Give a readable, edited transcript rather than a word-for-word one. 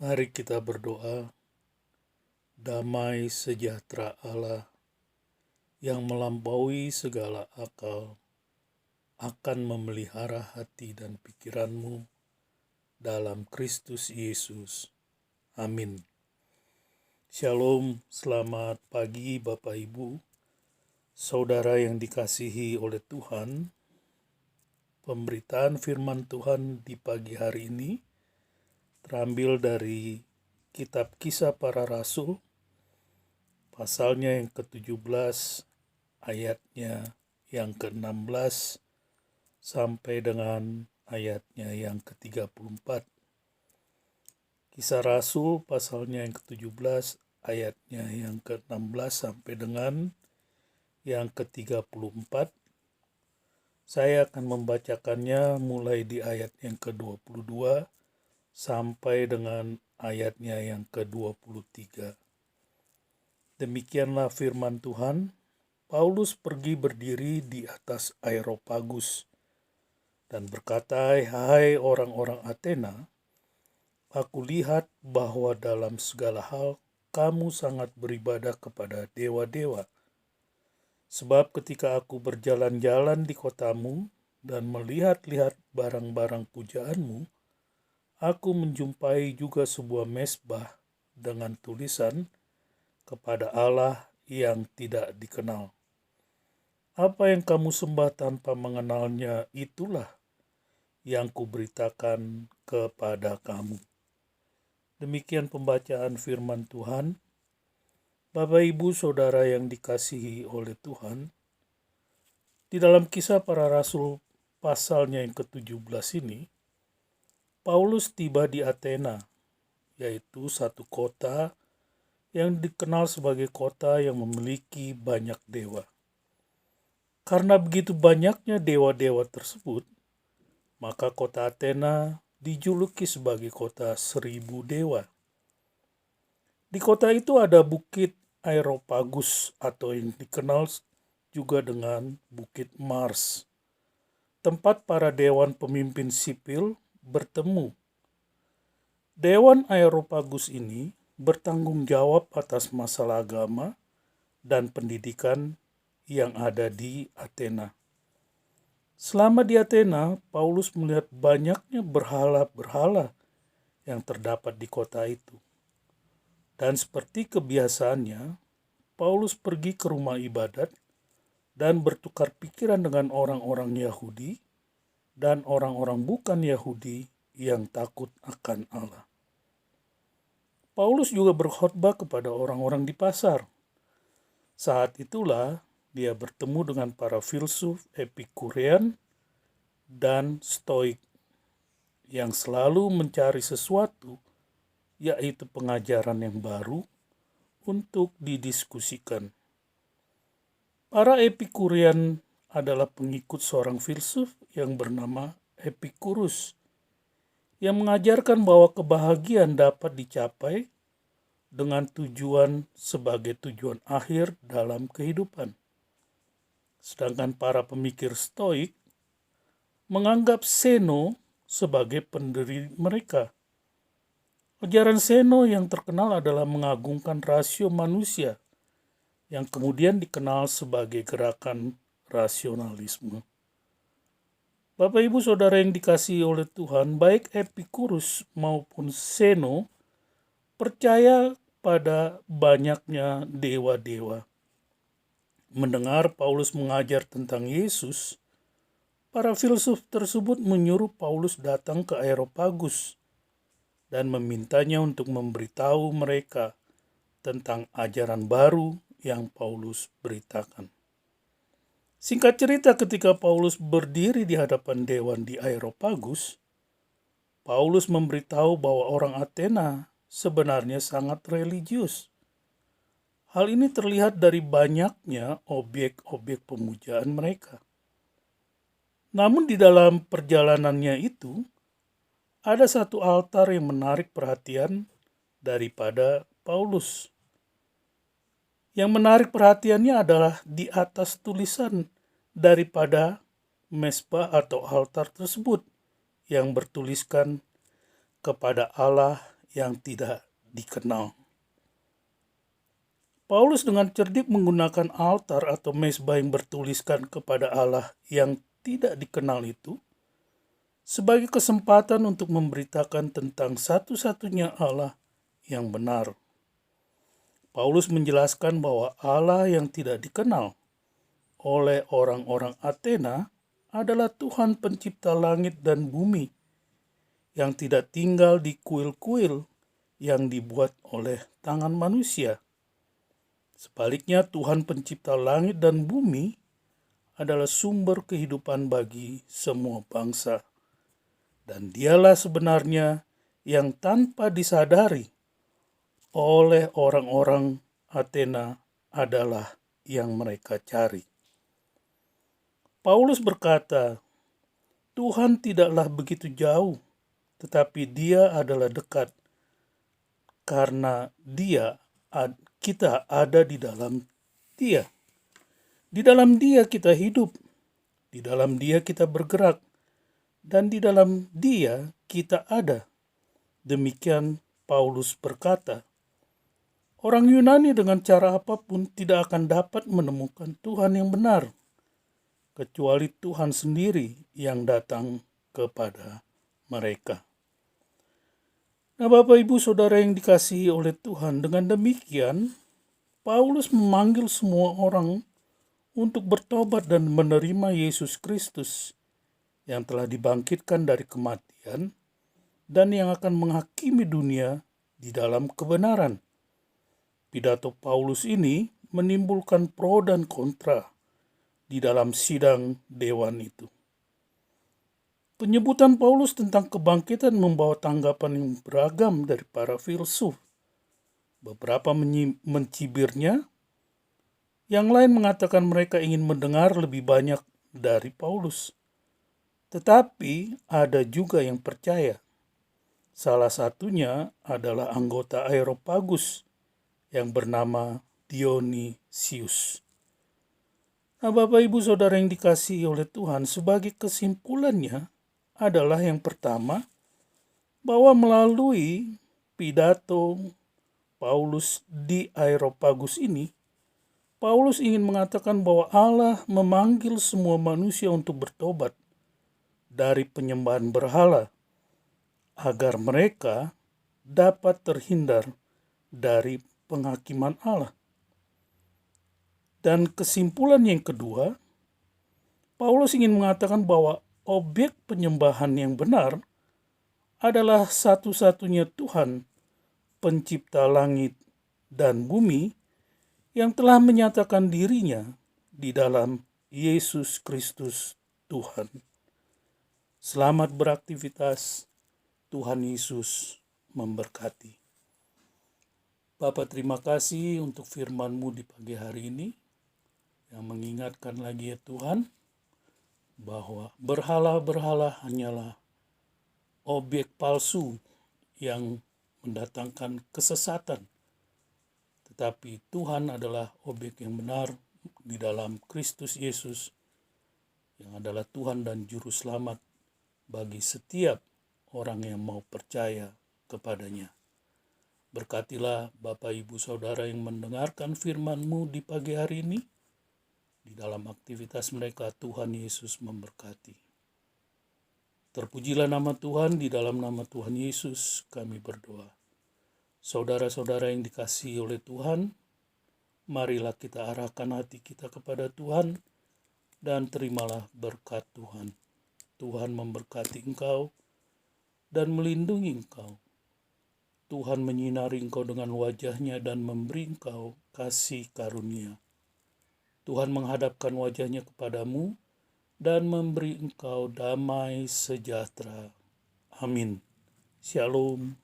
Mari kita berdoa. Damai sejahtera Allah yang melampaui segala akal akan memelihara hati dan pikiranmu dalam Kristus Yesus. Amin. Shalom, selamat pagi Bapak Ibu, saudara yang dikasihi oleh Tuhan. Pemberitaan firman Tuhan di pagi hari ini terambil dari Kitab Kisah Para Rasul, pasalnya yang ke-17, ayatnya yang ke-16, sampai dengan ayatnya yang ke-34. Kisah Rasul, pasalnya yang ke-17, ayatnya yang ke-16 sampai dengan yang ke-34. Saya akan membacakannya mulai di ayat yang ke-22 sampai dengan ayatnya yang ke-23. Demikianlah firman Tuhan. Paulus pergi berdiri di atas Areopagus dan berkata, "Hai orang-orang Athena, aku lihat bahwa dalam segala hal kamu sangat beribadah kepada dewa-dewa. Sebab ketika aku berjalan-jalan di kotamu dan melihat-lihat barang-barang pujaanmu, aku menjumpai juga sebuah mezbah dengan tulisan kepada Allah yang tidak dikenal. Apa yang kamu sembah tanpa mengenalnya, itulah yang kuberitakan kepada kamu." Demikian pembacaan firman Tuhan. Bapak, Ibu, Saudara yang dikasihi oleh Tuhan, di dalam Kisah Para Rasul pasalnya yang ke-17 ini, Paulus tiba di Athena, yaitu satu kota yang dikenal sebagai kota yang memiliki banyak dewa. Karena begitu banyaknya dewa-dewa tersebut, maka kota Athena dijuluki sebagai kota 1000 dewa. Di kota itu ada bukit Areopagus atau yang dikenal juga dengan Bukit Mars, tempat para dewan pemimpin sipil bertemu. Dewan Areopagus ini bertanggung jawab atas masalah agama dan pendidikan yang ada di Athena. Selama di Athena, Paulus melihat banyaknya berhala-berhala yang terdapat di kota itu. Dan seperti kebiasaannya, Paulus pergi ke rumah ibadat dan bertukar pikiran dengan orang-orang Yahudi dan orang-orang bukan Yahudi yang takut akan Allah. Paulus juga berkhotbah kepada orang-orang di pasar. Saat itulah dia bertemu dengan para filsuf Epikurean dan Stoik yang selalu mencari sesuatu, yaitu pengajaran yang baru untuk didiskusikan. Para Epikurean adalah pengikut seorang filsuf yang bernama Epikurus, yang mengajarkan bahwa kebahagiaan dapat dicapai dengan tujuan sebagai tujuan akhir dalam kehidupan. Sedangkan para pemikir Stoik menganggap Seno sebagai pendiri mereka. Ajaran Seno yang terkenal adalah mengagungkan rasio manusia, yang kemudian dikenal sebagai gerakan rasionalisme. Bapak, Ibu, Saudara yang dikasihi oleh Tuhan, baik Epikurus maupun Seno percaya pada banyaknya dewa-dewa. Mendengar Paulus mengajar tentang Yesus, para filsuf tersebut menyuruh Paulus datang ke Areopagus dan memintanya untuk memberitahu mereka tentang ajaran baru yang Paulus beritakan. Singkat cerita, ketika Paulus berdiri di hadapan dewan di Areopagus, Paulus memberitahu bahwa orang Athena sebenarnya sangat religius. Hal ini terlihat dari banyaknya objek-objek pemujaan mereka. Namun di dalam perjalanannya itu, ada satu altar yang menarik perhatian daripada Paulus. Yang menarik perhatiannya adalah di atas tulisan daripada mezbah atau altar tersebut yang bertuliskan kepada Allah yang tidak dikenal. Paulus dengan cerdik menggunakan altar atau mezbah yang bertuliskan kepada Allah yang tidak dikenal itu sebagai kesempatan untuk memberitakan tentang satu-satunya Allah yang benar. Paulus menjelaskan bahwa Allah yang tidak dikenal oleh orang-orang Athena adalah Tuhan pencipta langit dan bumi yang tidak tinggal di kuil-kuil yang dibuat oleh tangan manusia. Sebaliknya, Tuhan pencipta langit dan bumi adalah sumber kehidupan bagi semua bangsa. Dan dialah sebenarnya yang tanpa disadari oleh orang-orang Athena adalah yang mereka cari. Paulus berkata, Tuhan tidaklah begitu jauh, tetapi Dia adalah dekat, karena kita ada di dalam Dia. Di dalam Dia kita hidup, di dalam Dia kita bergerak, dan di dalam Dia kita ada. Demikian Paulus berkata. Orang Yunani dengan cara apapun tidak akan dapat menemukan Tuhan yang benar, kecuali Tuhan sendiri yang datang kepada mereka. Nah, Bapak Ibu Saudara yang dikasihi oleh Tuhan, dengan demikian Paulus memanggil semua orang untuk bertobat dan menerima Yesus Kristus yang telah dibangkitkan dari kematian dan yang akan menghakimi dunia di dalam kebenaran. Pidato Paulus ini menimbulkan pro dan kontra di dalam sidang dewan itu. Penyebutan Paulus tentang kebangkitan membawa tanggapan yang beragam dari para filsuf. Beberapa mencibirnya, yang lain mengatakan mereka ingin mendengar lebih banyak dari Paulus. Tetapi ada juga yang percaya. Salah satunya adalah anggota Areopagus yang bernama Dionysius. Nah, Bapak Ibu Saudara yang dikasihi oleh Tuhan, sebagai kesimpulannya adalah yang pertama, bahwa melalui pidato Paulus di Areopagus ini, Paulus ingin mengatakan bahwa Allah memanggil semua manusia untuk bertobat dari penyembahan berhala agar mereka dapat terhindar dari penghakiman Allah. Dan kesimpulan yang kedua, Paulus ingin mengatakan bahwa objek penyembahan yang benar adalah satu-satunya Tuhan pencipta langit dan bumi yang telah menyatakan dirinya di dalam Yesus Kristus Tuhan. Selamat beraktivitas. Tuhan Yesus memberkati. Bapa, terima kasih untuk firman-Mu di pagi hari ini yang mengingatkan lagi ya Tuhan bahwa berhala-berhala hanyalah objek palsu yang mendatangkan kesesatan. Tetapi Tuhan adalah objek yang benar di dalam Kristus Yesus yang adalah Tuhan dan Juru Selamat bagi setiap orang yang mau percaya kepadanya. Berkatilah Bapak Ibu Saudara yang mendengarkan firman-Mu di pagi hari ini. Di dalam aktivitas mereka Tuhan Yesus memberkati. Terpujilah nama Tuhan, di dalam nama Tuhan Yesus kami berdoa. Saudara-saudara yang dikasihi oleh Tuhan, marilah kita arahkan hati kita kepada Tuhan dan terimalah berkat Tuhan. Tuhan memberkati engkau dan melindungi engkau. Tuhan menyinari engkau dengan wajah-Nya dan memberi engkau kasih karunia. Tuhan menghadapkan wajah-Nya kepadamu dan memberi engkau damai sejahtera. Amin. Shalom.